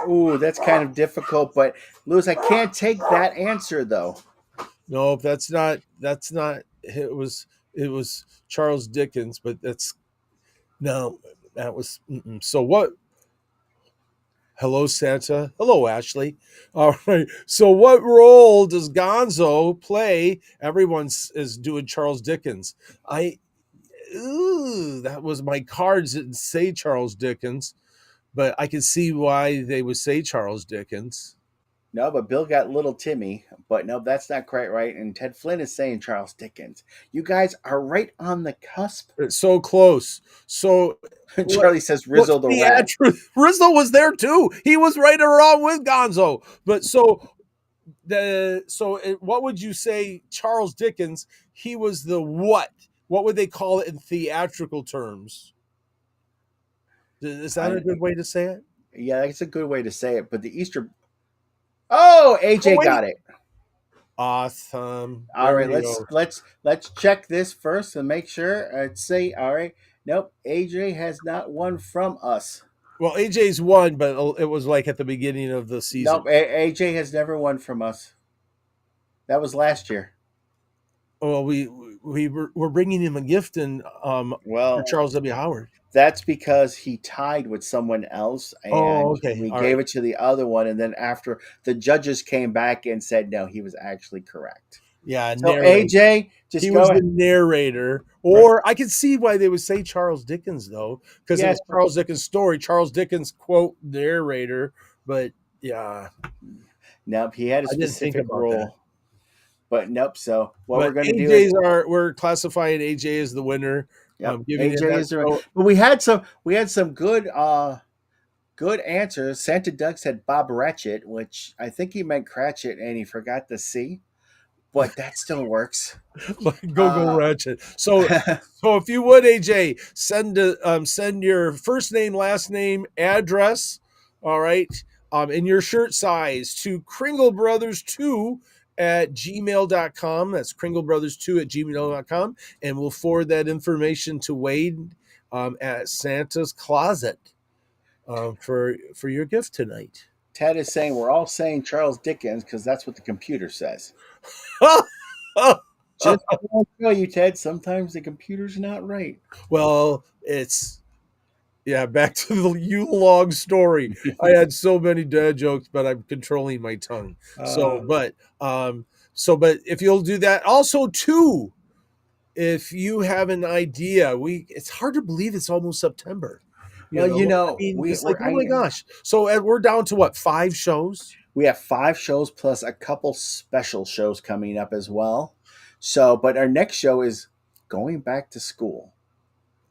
Ooh, that's kind of difficult, but Lewis, I can't take that answer though. No, that's not. That's not. It was Charles Dickens, but that's no. That was so. What? Hello, Santa. Hello, Ashley. All right. So, what role does Gonzo play? Everyone's is doing Charles Dickens. That was my cards didn't say Charles Dickens, but I can see why they would say Charles Dickens. No, but Bill got little Timmy. But no, that's not quite right. And Ted Flynn is saying Charles Dickens. You guys are right on the cusp. It's so close. So Charlie says Rizzo the Rat. Rizzo was there too. He was right along with Gonzo. But what would you say, Charles Dickens? He was the what? What would they call it in theatrical terms? Is that a good way to say it? Yeah, that's a good way to say it. But the Easter. Oh, AJ got it. Awesome. All right, let's check this first and make sure. I'd say, all right, nope, AJ has not won from us. Well, AJ's won, but it was like at the beginning of the season. Nope, AJ has never won from us. That was last year. Well, we're bringing him a gift for Charles W. Howard. That's because he tied with someone else, and okay. we All gave right. it to the other one. And then after the judges came back and said no, he was actually correct. Yeah, So AJ, he was the narrator, or I can see why they would say Charles Dickens though, because it's Charles Dickens' story. Charles Dickens quote narrator, but yeah, nope, he had a specific role. That. But nope. So what we're going to do is we're classifying AJ as the winner. Yep. AJ is the winner. But we had some good answers. Santa Doug said Bob Ratchet, which I think he meant Cratchit, and he forgot the C. But that still works. Go Ratchet. So if you would, AJ, send your first name, last name, address, all right, and your shirt size to Kringle Brothers 2 at gmail.com. That's Kringle Brothers 2 at gmail.com. And we'll forward that information to Wade at Santa's Closet for your gift tonight. Ted is saying we're all saying Charles Dickens because that's what the computer says. Just want to tell you, Ted, sometimes the computer's not right. Well, back to the Yule log story. I had so many dad jokes, but I'm controlling my tongue. But if you'll do that, also too, if you have an idea, it's hard to believe it's almost September. You Well, know, you I know, mean, it's like, oh my gosh. So we're down to what, 5 shows? we have 5 shows plus a couple special shows coming up as well. So, but our next show is going back to school.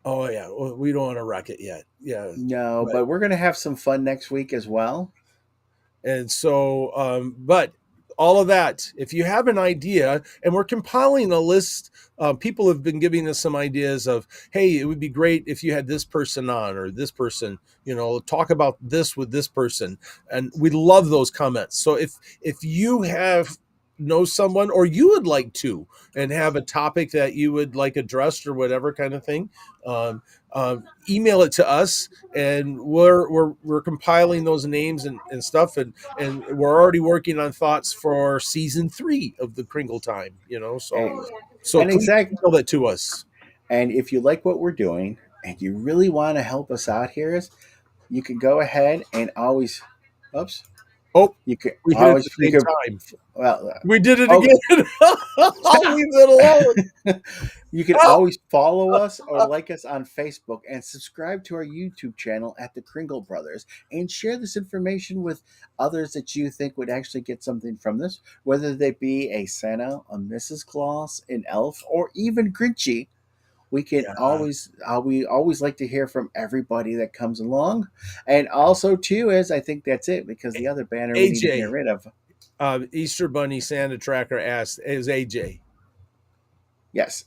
Oh yeah, well, we don't want to wreck it yet. Yeah, No, but but we're going to have some fun next week as well. and so, but all of that, if you have an idea, and we're compiling a list, people have been giving us some ideas of, hey, it would be great if you had this person on or this person, talk about this with this person, and we love those comments. So if you know someone, or you would like to, and have a topic that you would like addressed or whatever kind of thing, email it to us, and we're compiling those names and stuff, and we're already working on thoughts for season 3 of the Kringle Time. So And, so and please exact email that to us. and if you like what we're doing and you really want to help us out here, you can go ahead and always, oops, Oh, you can we hit it at always, the you same can, time. well, We did it oh, again. I'll leave it alone. you can always follow us or like us on Facebook and subscribe to our YouTube channel at the Kringle Brothers and share this information with others that you think would actually get something from this, whether they be a Santa, a Mrs. Claus, an elf, or even Grinchy. We can Yeah. always we always like to hear from everybody that comes along. And also too is I think that's it because the other banner we need to get AJ, rid of. Easter Bunny Santa Tracker asked, is AJ. Yes.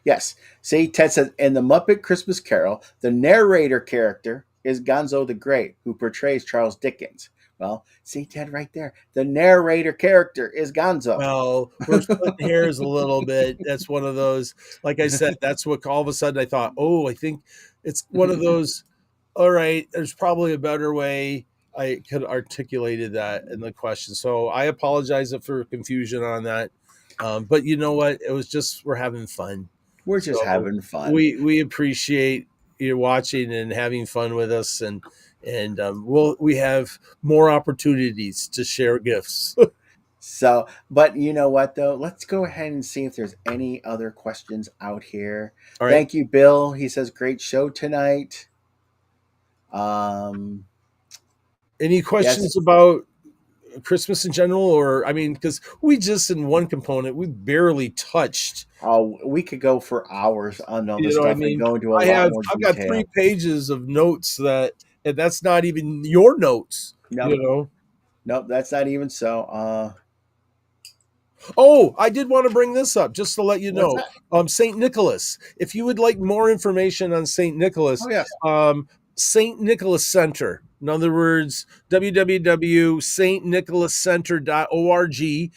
Yes. See, Ted says in the Muppet Christmas Carol, the narrator character is Gonzo the Great, who portrays Charles Dickens. Well, see, Ted, right there. The narrator character is Gonzo. Well, we're splitting hairs a little bit. That's one of those, like I said, that's what all of a sudden I thought, oh, I think it's one of those, all right, there's probably a better way I could articulated that in the question. So I apologize for confusion on that. But you know what? It was just, we're having fun. We're just So having fun. we appreciate you watching and having fun with us, and we have more opportunities to share gifts. So, but you know what though? Let's go ahead and see if there's any other questions out here. All right. Thank you, Bill. He says great show tonight. Um, Any questions about Christmas in general, or I mean, because we just in one component we barely touched. oh, we could go for hours on all this I stuff and mean, go into a lot more I've got 3 detail. pages of notes and that's not even your notes. Nope, nope, that's not even so. Oh, I did want to bring this up just to let you What's know. that? St. Nicholas. If you would like more information on St. Nicholas, Oh yes, St. Nicholas Center. In other words, www.stnicholascenter.org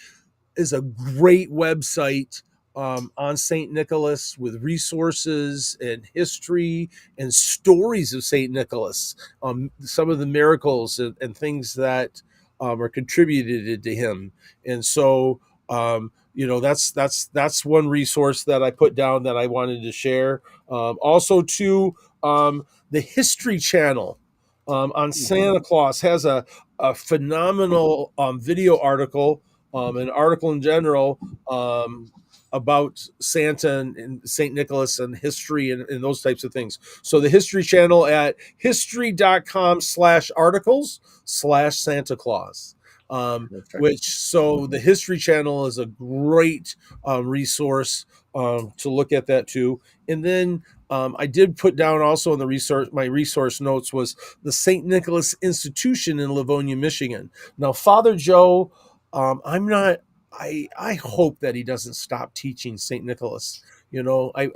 is a great website on St. Nicholas with resources and history and stories of St. Nicholas, some of the miracles and things that are contributed to him. And so, that's one resource that I put down that I wanted to share. Also, too, the History Channel on Santa Claus has a phenomenal video article, an article in general, about Santa and St. Nicholas and history and those types of things. So the History Channel at history.com/articles/Santa Claus. So the History Channel is a great resource to look at that too. And then I did put down also in my resource notes was the St. Nicholas Institution in Livonia, Michigan. Now, Father Joe, I hope that he doesn't stop teaching St. Nicholas. I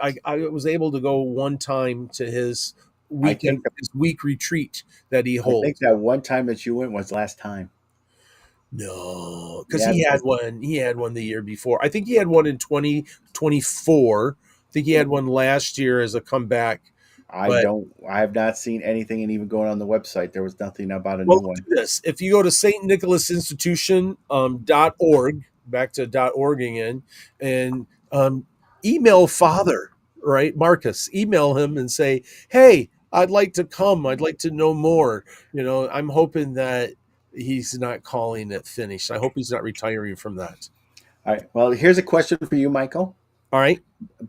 was able to go one time to his week retreat that he I think holds. that one time that you went was last time. No, because Yeah, he had one. He had one the year before. I think he had one in 2024. I think he had one last year as a comeback. I have not seen anything, and even going on the website, there was nothing about a new one. Do this. If you go to St. Nicholas Institution .org, back to .org again, and email Father, right, Marcus, email him and say, hey, I'd like to come. I'd like to know more. I'm hoping that he's not calling it finished. I hope he's not retiring from that. All right. Well, here's a question for you, Michael. All right.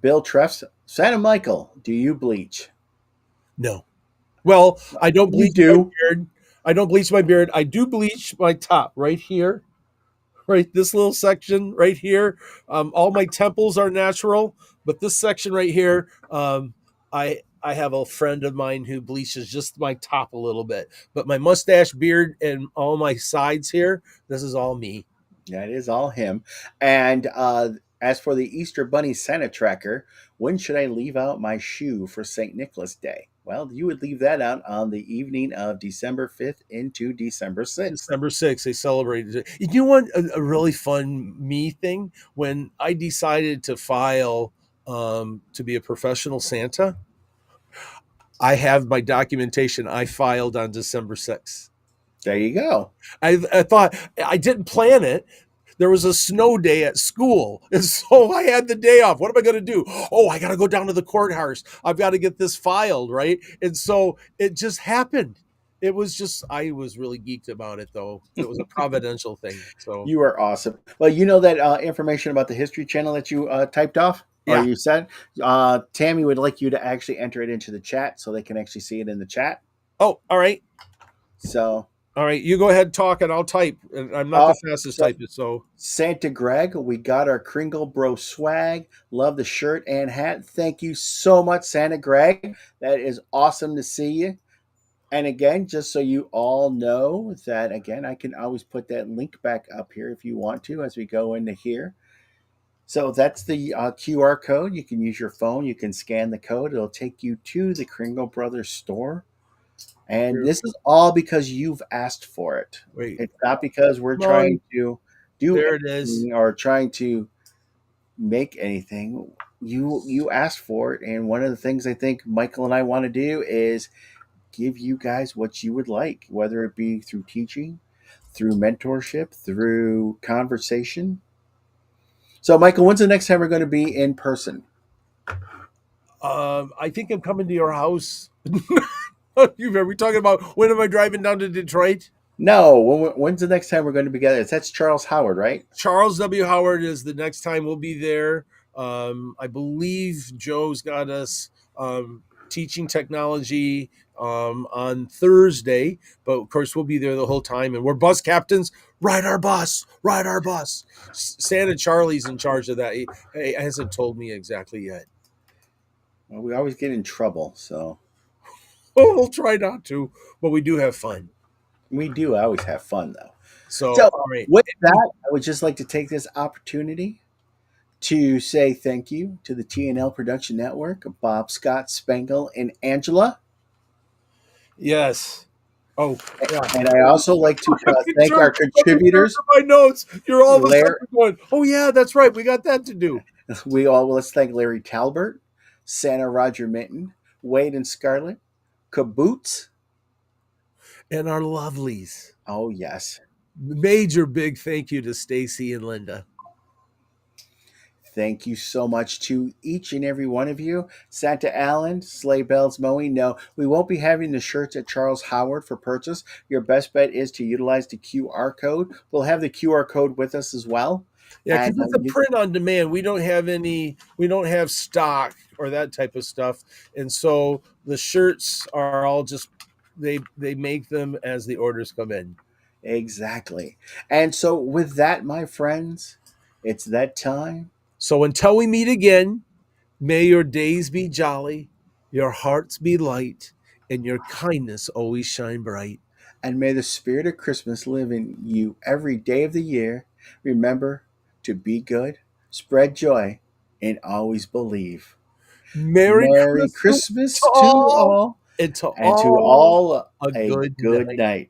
Bill Treffs Santa Michael, do you bleach? No. Well, I don't You bleach my do. beard. I don't bleach my beard. I do bleach my top right here, right this little section right here. All my temples are natural, but this section right here, I have a friend of mine who bleaches just my top a little bit, but my mustache, beard, and all my sides here, this is all me. That is all him. And as for the Easter Bunny Santa tracker, when should I leave out my shoe for St. Nicholas Day? Well, you would leave that out on the evening of December 5th into December 6th. December 6th, they celebrated it. You know what? A really fun me thing when I decided to file to be a professional Santa. I have my documentation. I filed on December 6th. There you go. I thought I didn't plan it. There was a snow day at school. And so I had the day off. What am I going to do? Oh, I got to go down to the courthouse. I've got to get this filed, right? And so it just happened. It was just, I was really geeked about it, though. It was a providential thing. So, You are awesome. Well, you know that information about the History Channel that you typed off? Or yeah. you said? Tammy would like you to actually enter it into the chat so they can actually see it in the chat. Oh, all right. So, All right. You go ahead and talk, and I'll type. And I'm not the fastest so- typist, so. Santa Greg, we got our Kringle Bro swag. Love the shirt and hat. Thank you so much, Santa Greg. That is awesome to see you. And again, just so you all know that, again, I can always put that link back up here if you want to as we go into here. So that's the QR code. You can use your phone. You can scan the code. It'll take you to the Kringle Brothers store. And this is all because you've asked for it. Wait. It's not because we're trying to do There it is. or trying to make anything. You asked for it. And one of the things I think Michael and I want to do is give you guys what you would like, whether it be through teaching, through mentorship, through conversation. So, Michael, when's the next time we're going to be in person? I think I'm coming to your house. Are we talking about when am I driving down to Detroit? No, when's the next time we're going to be together? That's Charles Howard, right? Charles W. Howard is the next time we'll be there. I believe Joe's got us teaching technology on Thursday, but of course we'll be there the whole time. And we're bus captains. Ride our bus. Ride our bus. Santa Charlie's in charge of that. He hasn't told me exactly yet. Well, we always get in trouble, so. Oh, we'll try not to, but we do have fun. We do always have fun, though. So all right. With that, I would just like to take this opportunity to say thank you to the TNL Production Network, Bob, Scott, Spangle, and Angela. Yes. Oh, yeah. And I also like to thank our contributors. My notes. You're all of a sudden going, oh, yeah, that's right. We got that to do. Let's thank Larry Talbert, Santa Roger Minton, Wade and Scarlett, Kaboots, and our lovelies. Oh, yes. Major big thank you to Stacy and Linda. Thank you so much to each and every one of you. Santa Allen, Sleigh Bells Mowing. No, we won't be having the shirts at Charles Howard for purchase. Your best bet is to utilize the QR code. We'll have the QR code with us as well. Yeah, because it's a print on demand. We don't have stock or that type of stuff. And so the shirts are all just, they make them as the orders come in. Exactly. And so with that, my friends, it's that time. So until we meet again, may your days be jolly, your hearts be light, and your kindness always shine bright. And may the spirit of Christmas live in you every day of the year. Remember to be good, spread joy, and always believe. Merry Christmas to all, and to all a good night.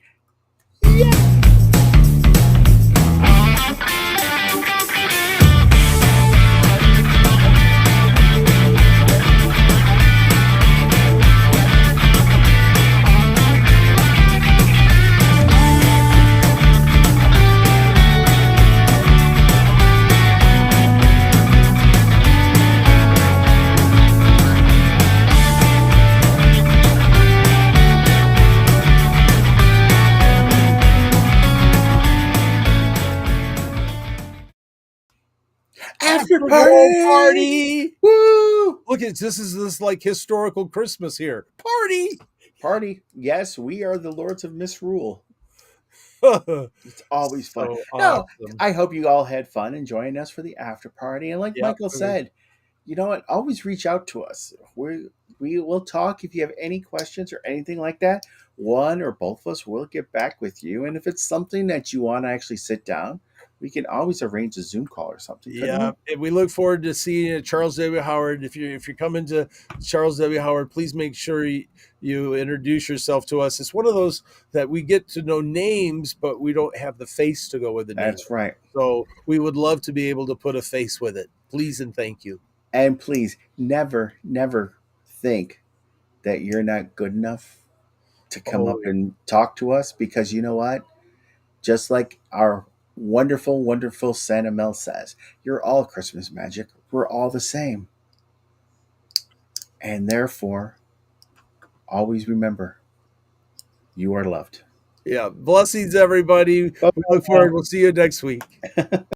After party! Woo! Look at this like historical Christmas here. Party. Party. Yes, we are the lords of misrule. So It's always fun. No, awesome. I hope you all had fun enjoying us for the after party. And like Yep. Michael said, you know what? Always reach out to us. We will talk if you have any questions or anything like that. One or both of us will get back with you. And if it's something that you want to actually sit down, we can always arrange a Zoom call or something. couldn't Yeah, we? and we look forward to seeing you at Charles W. Howard. If you're coming to Charles W. Howard, please make sure you introduce yourself to us. It's one of those that we get to know names, but we don't have the face to go with the name. That's right. So we would love to be able to put a face with it. Please and thank you. And please never, never think that you're not good enough to come Oh, up and talk to us, because you know what? Just like our wonderful, wonderful Santa Mel says, you're all Christmas magic. We're all the same. And therefore, always remember, you are loved. yeah. Blessings, everybody. We look forward. We'll see you next week.